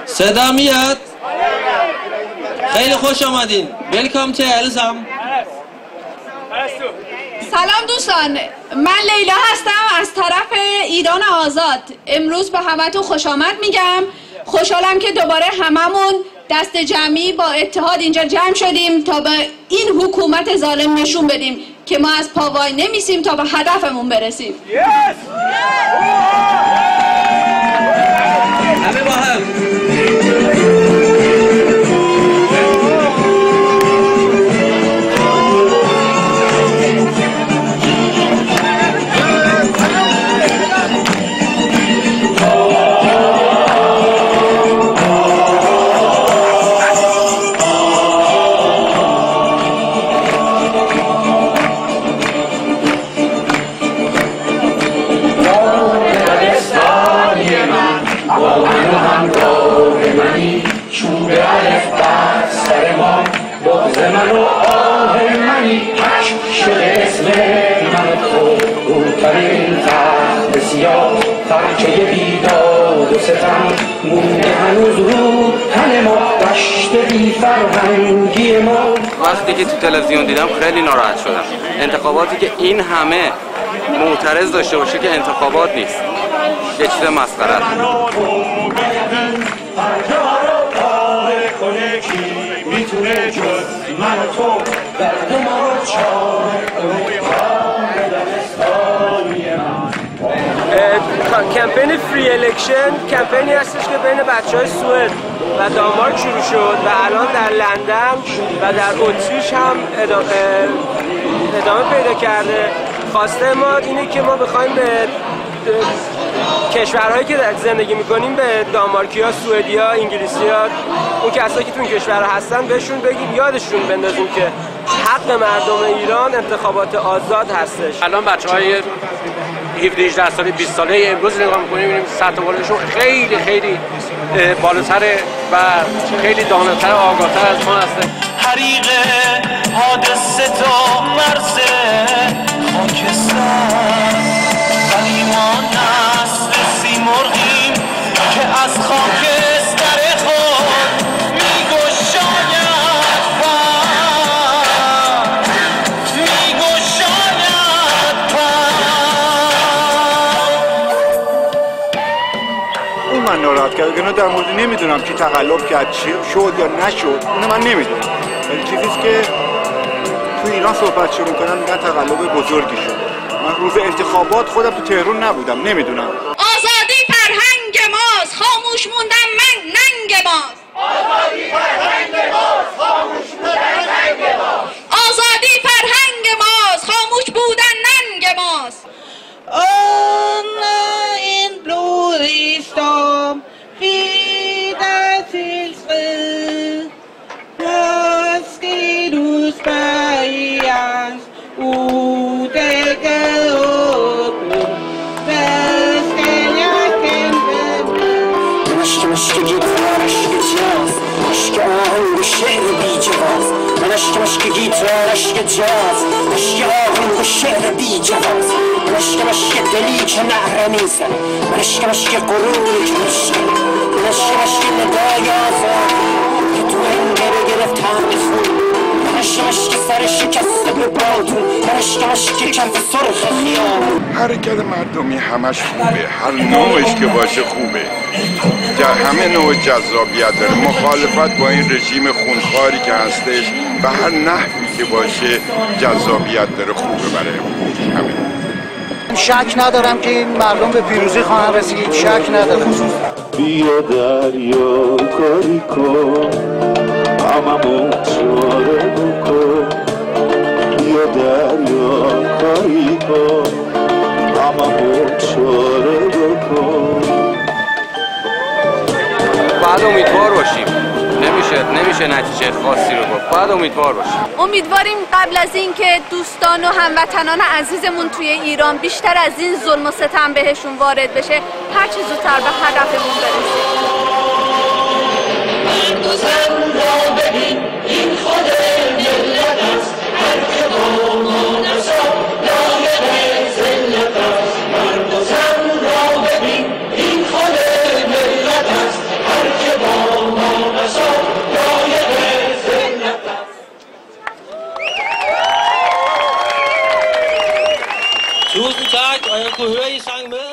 صدا میاد؟ خیلی خوش آمدین. ویلکام تو الزام. سلام دوستان، من لیلا هستم از طرف ایران آزاد. امروز به همتون خوش آمد میگم. خوشحالم که دوباره هممون دست جمعی با اتحاد اینجا جمع شدیم تا به این حکومت ظالم نشون بدیم که ما از پاوای نمیسیم تا به هدفمون برسیم. همه با هم. وقتی که تو تلویزیون دیدم خیلی ناراحت شدم. انتخاباتی که این همه معترض داشته باشه که انتخابات نیست، یه چیز مسخره است. کمپین فری الکشن کمپینی هستش که بین بچه‌های سوئد و دانمارک شروع شد و الان در لندن و در اتریش هم ادامه پیدا کرده. خواسته ما اینه که ما بخوایم به کشورهایی که در زندگی میکنیم، به دانمارکی‌ها، سوئدی‌ها، انگلیسی‌ها، اون کسایی که تو این کشورها هستن بهشون بگیم، یادشون بندازیم که حق مردم ایران انتخابات آزاد هستش. الان بچه‌های 17-18 ساله 20 ساله امروز نگاه می‌کنیم می‌بینیم سطح بالشون خیلی خیلی بالاتره و خیلی داناتر و آگاه‌تر از ما هستن. حریق حادثه تا مرز خاکستر، ولی ما نسل سیمرغیم که از خاکستر خود می‌گشاید من ناراحت کرد که در مورد نمیدونم کی تقلب کرد، چی شد یا نشد، اونو من نمیدونم، ولی چیزیست که تو ایران صحبت شروع میکنن میگن تقلب بزرگی شد. من روز انتخابات خودم تو تهران نبودم، نمیدونم. آزادی فرهنگ ماست، خاموش موندن من ننگ ماست. آزادی فرهنگ ماست، خاموش بودن ننگ ماست. آزادی فرهنگ ماست، خاموش بودن ننگ ماست. En blodig storm videre til fred. Måske du spejers udækket åben. Hvad skal jeg kæmpe med? Aşk gitar, aşk caz. Aşk ahang ve şehir bir cevaz. Aşk gitar, aşk caz. Aşk ahang ve şehir bir cevaz. Aşk deli که نهرمیزن. Aşk غروری که مشکل. Aşk ندای آزاد که تو انگره گرفتم خون. Aşk سر شکسته به بادون. Aşk کف سرخ خیابون. حرکت مردمی همش خوبه، هر نوعش که باشه خوبه، همه نوع جذابیت داره. مخالفت با این رژیم خونخواری که هستش و هر نحوی که باشه جذابیت داره، خوبه برای همه. شک ندارم که این مردم به پیروزی خواهند رسید، شک ندارم. بیا دریا کاری کن، هممون چاره بکن. بیا دریا کاری کن، هممون چاره بکن. باید امیدوار باشیم. نمیشه نتیجه خاصی رو گفت. باید امیدوار باشیم. امیدواریم قبل از این که دوستان و هموطنان عزیزمون توی ایران بیشتر از این ظلم و ستم بهشون وارد بشه، هر چه زودتر به هدفمون برسیم. این خود ملت است، هر که با ما نساد لایق ذلت است. مرد و زن را ببین، این خود ملت است، Tusind tak, og jeg kunne høre, I sang med.